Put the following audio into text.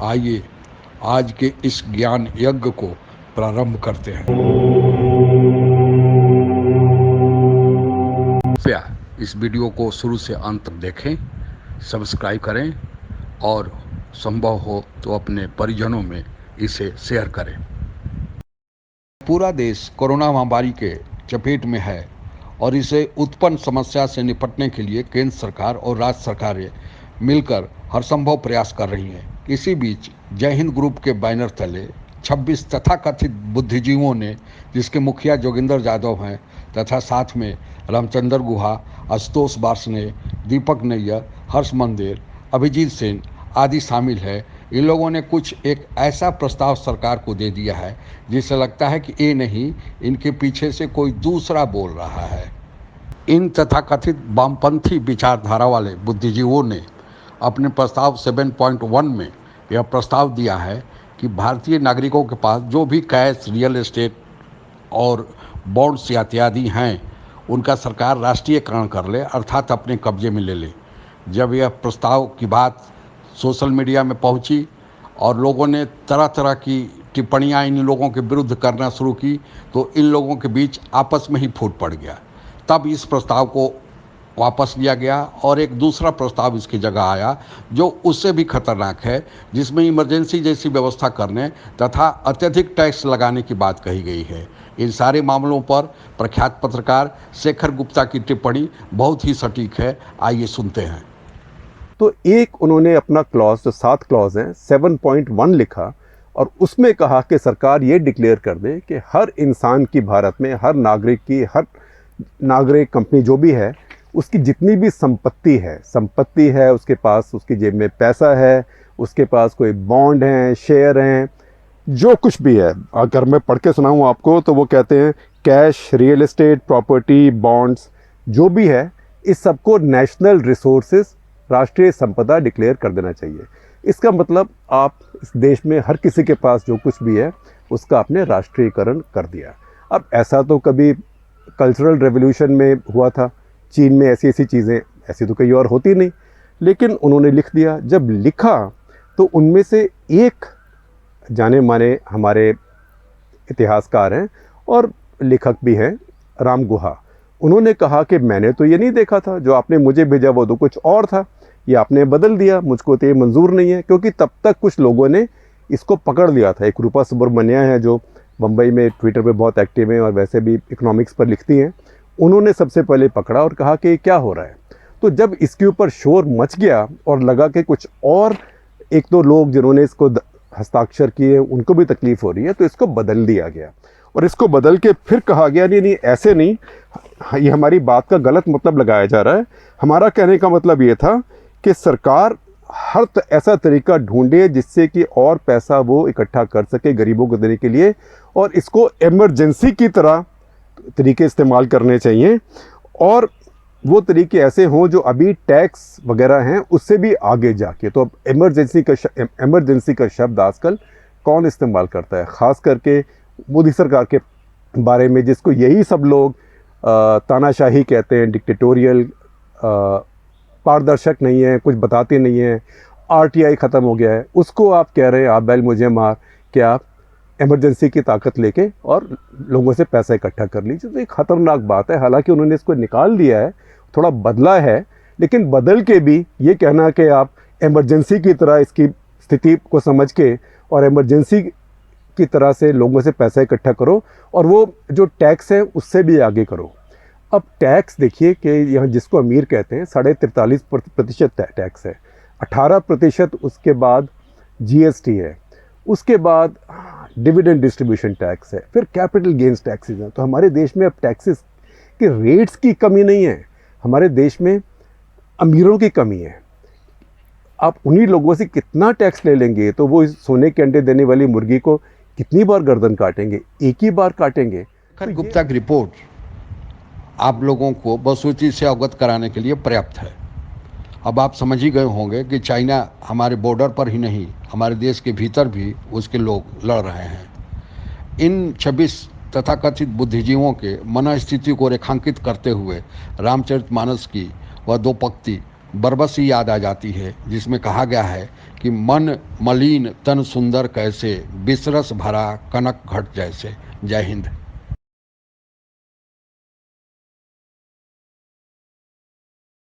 आइए आज के इस ज्ञान यज्ञ को प्रारंभ करते हैं। कृपया इस वीडियो को शुरू से अंत तक देखें, सब्सक्राइब करें और संभव हो तो अपने परिजनों में इसे शेयर करें। पूरा देश कोरोना महामारी के चपेट में है और इसे उत्पन्न समस्या से निपटने के लिए केंद्र सरकार और राज्य सरकारें मिलकर हर संभव प्रयास कर रही हैं। इसी बीच जय हिंद ग्रुप के बैनर तले 26 तथाकथित बुद्धिजीवियों ने, जिसके मुखिया जोगिंदर यादव हैं तथा साथ में रामचंद्र गुहा, आशुतोष वार्ष्णेय, दीपक नैयर, हर्ष मंदिर, अभिजीत सेन आदि शामिल है। इन लोगों ने कुछ एक ऐसा प्रस्ताव सरकार को दे दिया है जिससे लगता है कि ये नहीं, इनके पीछे से कोई दूसरा बोल रहा है। इन तथाकथित वामपंथी विचारधारा वाले बुद्धिजीवियों ने अपने प्रस्ताव 7.1 में यह प्रस्ताव दिया है कि भारतीय नागरिकों के पास जो भी कैश, रियल एस्टेट और बॉन्ड्स इत्यादि हैं, उनका सरकार राष्ट्रीयकरण कर ले, अर्थात अपने कब्जे में ले ले। जब यह प्रस्ताव की बात सोशल मीडिया में पहुंची और लोगों ने तरह तरह की टिप्पणियां इन लोगों के विरुद्ध करना शुरू की, तो इन लोगों के बीच आपस में ही फूट पड़ गया। तब इस प्रस्ताव को वापस लिया गया और एक दूसरा प्रस्ताव इसकी जगह आया जो उससे भी खतरनाक है, जिसमें इमरजेंसी जैसी व्यवस्था करने तथा अत्यधिक टैक्स लगाने की बात कही गई है। इन सारे मामलों पर प्रख्यात पत्रकार शेखर गुप्ता की टिप्पणी बहुत ही सटीक है। आइए सुनते हैं। तो एक उन्होंने अपना क्लॉज, जो 7 क्लॉज हैं, 7.1 लिखा और उसमें कहा कि सरकार ये डिक्लेयर कर दे कि हर इंसान की, भारत में हर नागरिक की, हर नागरिक कंपनी जो भी है, उसकी जितनी भी संपत्ति है, उसके पास, उसकी जेब में पैसा है, उसके पास कोई बॉन्ड हैं, शेयर हैं, जो कुछ भी है, अगर मैं पढ़ के सुनाऊँ आपको तो वो कहते हैं cash, real estate, property, bonds, जो भी है, इस सबको नेशनल रिसोर्सेज, राष्ट्रीय संपदा डिक्लेयर कर देना चाहिए। इसका मतलब आप इस देश में हर किसी के पास जो कुछ भी है उसका आपने राष्ट्रीयकरण कर दिया। अब ऐसा तो कभी कल्चरल रेवोल्यूशन में हुआ था, चीन में ऐसी चीज़ें ऐसी तो कहीं और होती नहीं, लेकिन उन्होंने लिख दिया। जब लिखा तो उनमें से एक जाने माने हमारे इतिहासकार हैं और लेखक भी हैं, राम गुहा, उन्होंने कहा कि मैंने तो ये नहीं देखा था, जो आपने मुझे भेजा वो तो कुछ और था, ये आपने बदल दिया, मुझको तो ये मंजूर नहीं है। क्योंकि तब तक कुछ लोगों ने इसको पकड़ लिया था। एक रूपा सुब्रमण्या है जो बम्बई में ट्विटर पे बहुत एक्टिव हैं और वैसे भी इकोनॉमिक्स पर लिखती हैं, उन्होंने सबसे पहले पकड़ा और कहा कि क्या हो रहा है। तो जब इसके ऊपर शोर मच गया और लगा कि कुछ और एक दो लोग जिन्होंने इसको हस्ताक्षर किए उनको भी तकलीफ़ हो रही है, तो इसको बदल दिया गया और इसको बदल के फिर कहा गया नहीं ऐसे नहीं, ये हमारी बात का गलत मतलब लगाया जा रहा है। हमारा कहने का मतलब ये था कि सरकार हर ऐसा तरीका ढूंढे जिससे कि और पैसा वो इकट्ठा कर सके गरीबों को देने के लिए, और इसको इमरजेंसी की तरह तरीके इस्तेमाल करने चाहिए। और वो तरीके ऐसे हों जो अभी टैक्स वगैरह हैं उससे भी आगे जाके। तो अब इमरजेंसी का शब्द आजकल कौन इस्तेमाल करता है, ख़ास करके मोदी सरकार के बारे में, जिसको यही सब लोग तानाशाही कहते हैं, डिक्टेटोरियल, पारदर्शक नहीं है, कुछ बताते नहीं हैं, आरटीआई ख़त्म हो गया है, उसको आप कह रहे हैं आप बैल मुझे मार, कि आप इमरजेंसी की ताकत लेके और लोगों से पैसा इकट्ठा कर लीजिए। तो एक ख़तरनाक बात है। हालांकि उन्होंने इसको निकाल दिया है, थोड़ा बदला है, लेकिन बदल के भी ये कहना कि आप इमरजेंसी की तरह इसकी स्थिति को समझ के और इमरजेंसी की तरह से लोगों से पैसा इकट्ठा करो और वो जो टैक्स है उससे भी आगे करो। अब टैक्स देखिए कि यहाँ जिसको अमीर कहते हैं 43.5% टैक्स है, 18% उसके बाद जीएसटी है, उसके बाद डिविडेंड डिस्ट्रीब्यूशन टैक्स है, फिर कैपिटल गेन्स टैक्सेस हैं। तो हमारे देश में अब टैक्सेस के रेट्स की कमी नहीं है, हमारे देश में अमीरों की कमी है। आप उन्हीं लोगों से कितना टैक्स ले लेंगे तो वो सोने के अंडे देने वाली मुर्गी को कितनी बार गर्दन काटेंगे, एक ही बार काटेंगे। शेखर गुप्ता की रिपोर्ट आप लोगों को वस्तुस्थिति से अवगत कराने के लिए पर्याप्त है। अब आप समझ ही गए होंगे कि चाइना हमारे बॉर्डर पर ही नहीं, हमारे देश के भीतर भी उसके लोग लड़ रहे हैं। इन 26 तथाकथित बुद्धिजीवियों के मनस्थिति को रेखांकित करते हुए रामचरितमानस की वह 2 पंक्ति बरबसी याद आ जाती है, जिसमें कहा गया है कि मन मलिन तन सुंदर कैसे, बिसरस भरा कनक घट जैसे। जय हिंद।